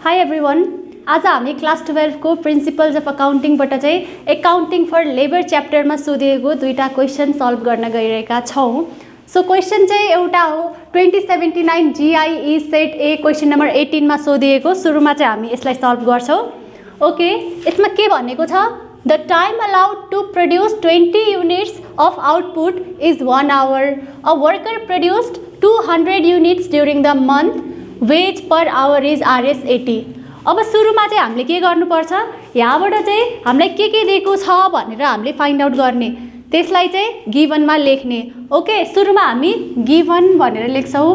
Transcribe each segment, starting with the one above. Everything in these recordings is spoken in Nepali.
हाई एभ्रिवान, आज हामी क्लास 12 को प्रिन्सिपल्स अफ अकाउन्टिङबाट चाहिँ एकाउन्टिङ फर लेबर च्याप्टरमा सोधिएको दुईटा क्वेसन सल्भ गर्न गइरहेका छौँ। सो क्वेसन चाहिँ एउटा हो 2079 GIE सेट ए क्वेसन नम्बर 18 मा सोधिएको। सुरुमा चाहिँ हामी यसलाई सल्भ गर्छौँ। ओके, यसमा के भनेको छ, the time allowed to produce 20 units of output is 1 hour। A worker produced 200 units during the month, wage per hour is RS 80। अब सुरुमा चाहिँ हामीले के गर्नुपर्छ, यहाँबाट चाहिँ हामीलाई के दिएको छ भनेर हामीले फाइन्ड आउट गर्ने, त्यसलाई चाहिँ गिभनमा लेख्ने। ओके, सुरुमा हामी गिभन भनेर लेख्छौँ।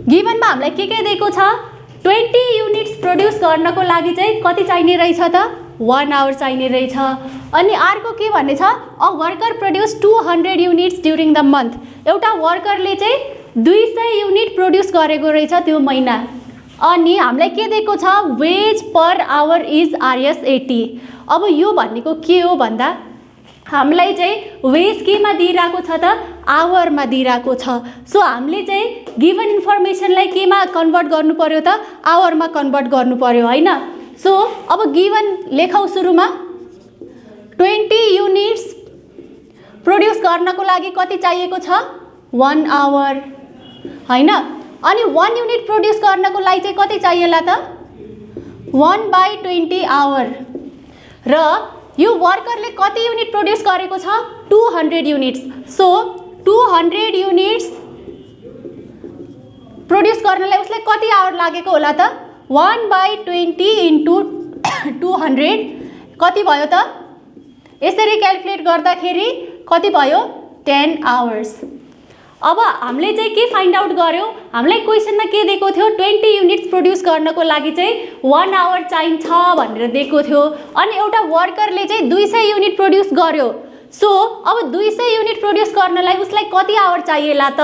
गिभनमा हामीलाई के दिएको छ, 20 युनिट्स प्रोड्युस गर्नको लागि चाहिँ कति चाहिने रहेछ त, 1 hour चाहिने रहेछ। अनि अर्को के भन्ने छ, a worker produce 200 units during the month. एउटा वर्करले चाहिँ 200 युनिट प्रोड्युस गरेको रहेछ त्यो महिना। अनि हामीलाई के दिएको छ, wage per hour is RS 80। अब यो भनेको के हो भन्दा हामीलाई चाहिँ वेज केमा दिइरहेको छ त, आवरमा दिइरहेको छ। सो हामीले चाहिँ गिभन इन्फर्मेसनलाई केमा कन्भर्ट गर्नु पर्यो त, आवरमा कन्भर्ट गर्नु पर्यो हैन। सो अब गिभन लेखौँ। सुरुमा 20 युनिट्स प्रोड्युस गर्नको लागि कति चाहिएको छ, 1 hour हैन। अनि 1 युनिट प्रोड्युस गर्नको लागि चाहिँ कति चाहिएला त, 1/20 hour। र यो वर्करले कति युनिट प्रोड्युस गरेको छ, 200 युनिट्स। सो 200 युनिट्स प्रोड्युस गर्नलाई उसलाई कति आवर लागेको होला त, 1/20 इन्टु 200 कति भयो त, यसरी क्याल्कुलेट गर्दाखेरि कति भयो, 10 hours। अब हामीले चाहिँ के फाइन्ड आउट गर्यौँ, हामीलाई क्वेसनमा के दिएको थियो, 20 युनिट्स प्रोड्युस गर्नको लागि चाहिँ 1 hour चाहिन्छ भनेर दिएको थियो। अनि एउटा वर्करले चाहिँ 200 युनिट प्रोड्युस गर्यो। सो अब 200 युनिट प्रोड्युस गर्नलाई उसलाई कति आवर चाहिएला त,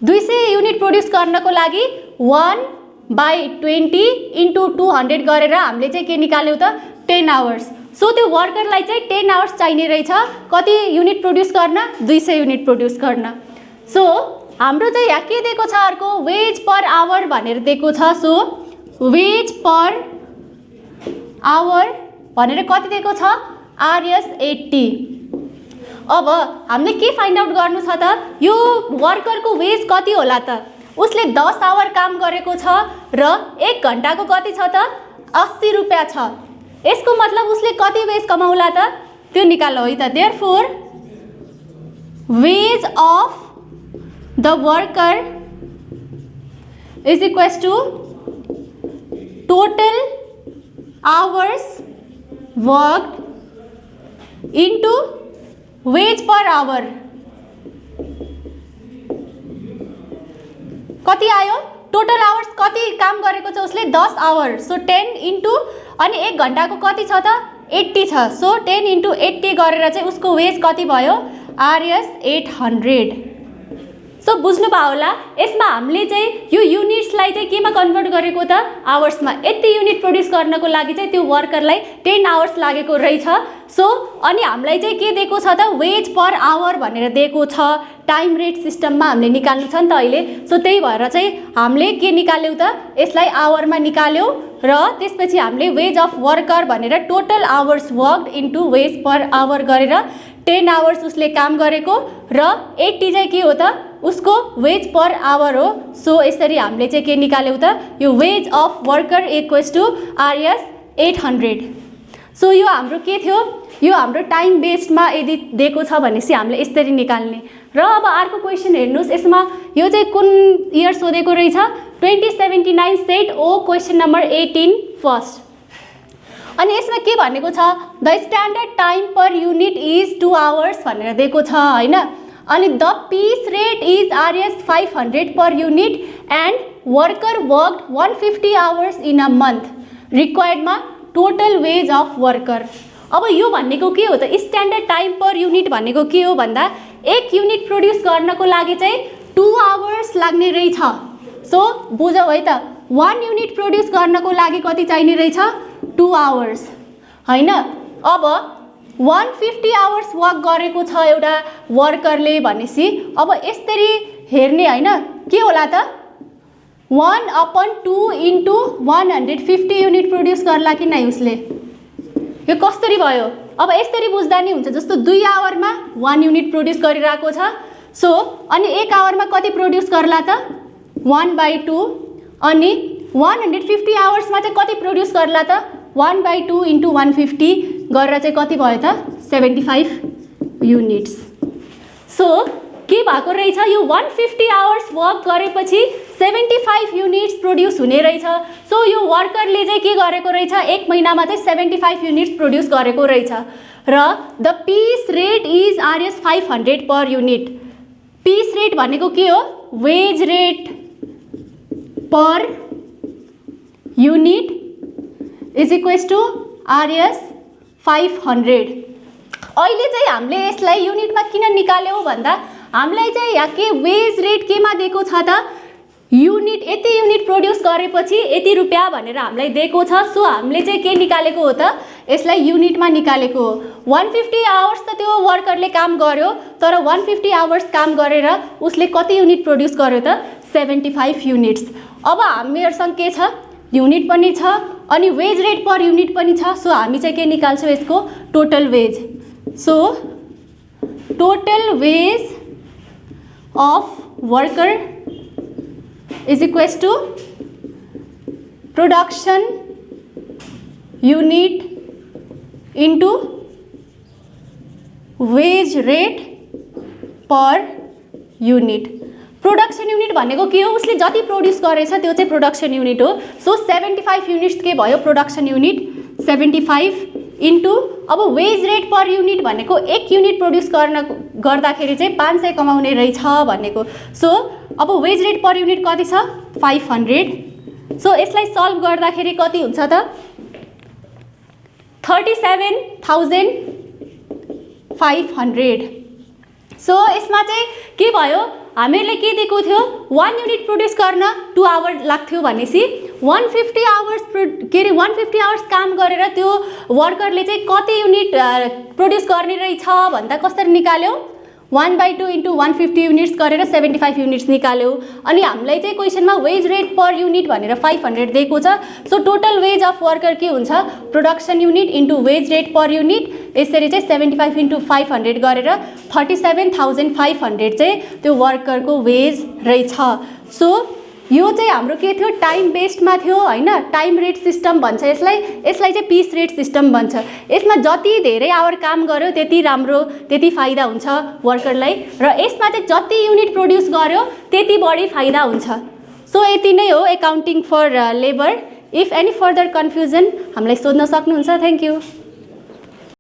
200 युनिट प्रोड्युस गर्नको लागि 1/20 इन्टु 200 गरेर हामीले चाहिँ के निकाल्यौँ त, 10 hours। सो त्यो वर्करलाई चाहिँ 10 hours चाहिने रहेछ कति युनिट प्रोड्युस गर्न, 200 युनिट प्रोड्युस गर्न। सो हाम्रो चाहिँ यहाँ के दिएको छ, अर्को वेज पर आवर भनेर दिएको छ। सो वेज पर आवर भनेर कति दिएको छ, RS 80। अब हामीले के फाइन्ड आउट गर्नु छ त, यो वर्करको वेज कति होला त, उसले 10 hour काम गरेको छ र 1 घन्टाको कति छ त, 80 रुपियाँ छ। यसको मतलब उसले कति वेज कमाउला त, त्यो निकाल्नु है त। Therefore wage of the worker is equals to total hours worked into wage per hour। कति आयो, टोटल आवर्स कति काम गरेको छ उसले, 10 hour। सो 10 इन्टु अनि 1 घन्टाको कति छ त, 80 छ। सो 10 इन्टु 80 गरेर चाहिँ उसको वेज कति भयो, RS 800। सो बुझ्नु पायो होला, यसमा हामीले चाहिँ यो युनिट्सलाई चाहिँ केमा कन्भर्ट गरेको त, आवर्समा। यति युनिट प्रोड्युस गर्नको लागि चाहिँ त्यो वर्करलाई 10 hours लागेको रहेछ। सो अनि हामीलाई चाहिँ के दिएको छ त, वेज पर आवर भनेर दिएको छ। टाइम रेट सिस्टममा हामीले निकाल्नु छ नि त अहिले। सो त्यही भएर चाहिँ हामीले के निकाल्यौँ त, यसलाई आवरमा निकाल्यौँ र त्यसपछि हामीले वेज अफ वर्कर भनेर total hours worked into wage per hour गरेर 10 hours उसले काम गरेको र 80 चाहिँ के हो त, उसको वेज पर आवर हो। सो यसरी हामीले चाहिँ के निकाल्यौँ त, यो wage of worker equals to RS 800। So यो हाम्रो के थियो, यो हाम्रो टाइम बेस्डमा यदि दिएको छ भनेपछि हामीले यसरी निकाल्ने। र अब अर्को क्वेसन हेर्नुहोस्, यसमा यो चाहिँ कुन इयर सोधेको रहेछ, 2079 set O question number 18 first. अनि यसमा के भनेको छ, the standard time per unit is 2 hours भनेर दिएको छ हैन। अनि the piece rate is RS 500 per unit and worker worked 150 hours in a month. रिक्वायर्डमा टोटल वेज अफ वर्कर। अब यो भनेको के हो त, स्ट्यान्डर्ड टाइम पर युनिट भनेको के हो भन्दा 1 युनिट प्रोड्युस गर्नको लागि चाहिँ 2 hours लाग्ने रहेछ। सो बुझौ है त, 1 युनिट प्रोड्युस गर्नको लागि कति चाहिने रहेछ, 2 hours हैन। अब 150 hours वर्क गरेको छ एउटा वर्करले भनेपछि अब यसरी हेर्ने हैन, के होला त, 1/2 इन्टु 150 युनिट प्रोड्युस गर्ला कि नै उसले? यो कसरी भयो? अब यसरी बुझ्दा नि हुन्छ, जस्तो 2 आवरमा 1 युनिट प्रोड्युस गरिरहेको छ, सो अनि 1 आवरमा कति प्रोड्युस गर्ला त? 1/2, अनि 150 आवर्समा चाहिँ कति प्रोड्युस गर्ला त? 1/2 इन्टु 150 गरेर चाहिँ कति भयो त? 75 युनिट्स। सो के भएको रहेछ, यो 150 आवर्स वर्क गरेपछि 75 युनिट्स प्रोड्युस हुने रहेछ। सो यो वर्करले चाहिँ के गरेको रहेछ, 1 महिनामा चाहिँ 75 युनिट्स प्रोड्युस गरेको रहेछ। र the piece rate is RS 500 per unit. Piece rate भनेको के हो? Wage rate per unit is equals to RS 500। अहिले चाहिँ हामीले यसलाई युनिटमा किन निकाल्यौँ भन्दा हामीलाई चाहिँ यहाँ के वेज रेट केमा दिएको छ त? युनिट, यति युनिट प्रोड्युस गरेपछि यति रुपियाँ भनेर हामीलाई दिएको छ। सो हामीले चाहिँ के निकालेको हो त? यसलाई युनिटमा निकालेको हो। 150 आवर्स त त्यो वर्करले काम गर्यो, तर 150 आवर्स काम गरेर उसले कति युनिट प्रोड्युस गर्यो त? 75 युनिट्स। अब हामीहरूसँग के छ? युनिट पनि छ अनि वेज रेट पर युनिट पनि छ। सो हामी चाहिँ के निकाल्छौँ? यसको total wage. So total wage of worker is equals to production unit into wage rate per unit। Production unit भनेको के हो? उसले जति प्रोड्युस गरेछ त्यो चाहिँ प्रोडक्सन युनिट हो। सो 75 युनिट्स के भयो? प्रोडक्सन युनिट 75 इन्टु अब वेज रेट पर युनिट भनेको 1 युनिट प्रोड्युस गर्दाखेरि चाहिँ 500 कमाउने रहेछ भनेको। सो अब वेज रेट पर युनिट कति छ? 500। सो यसलाई सल्भ गर्दाखेरि कति हुन्छ त? 37,500। सो यसमा चाहिँ के भयो? हामीहरूले के दिएको थियो? 1 युनिट प्रोड्युस गर्न 2 आवर लाग्थ्यो भनेपछि 150 आवर्स 150 आवर्स काम गरेर त्यो वर्करले चाहिँ कति युनिट प्रोड्युस गर्ने रहेछ भन्दा कसरी निकाल्यो? 1/2 इन्टु 150 युनिट्स गरेर 75 युनिट्स निकाल्यो। अनि हामीलाई चाहिँ क्वेसनमा वेज रेट पर युनिट भनेर 500 दिएको छ। So total wage of worker के हुन्छ? Production unit into wage rate per unit, यसरी चाहिँ 75 इन्टु 500 गरेर 37,500 चाहिँ त्यो वर्करको वेज रहेछ। सो यो चाहिँ हाम्रो के थियो? टाइम बेस्डमा थियो हैन? टाइम रेट सिस्टम भन्छ यसलाई चाहिँ पीस रेट सिस्टम भन्छ। यसमा जति धेरै आवर काम गर्यो त्यति राम्रो, त्यति फाइदा हुन्छ वर्करलाई, र यसमा चाहिँ जति युनिट प्रोड्युस गर्यो त्यति बढी फाइदा हुन्छ। सो यति नै हो accounting for labour. If any further confusion हामीलाई सोध्न सक्नुहुन्छ। Thank you.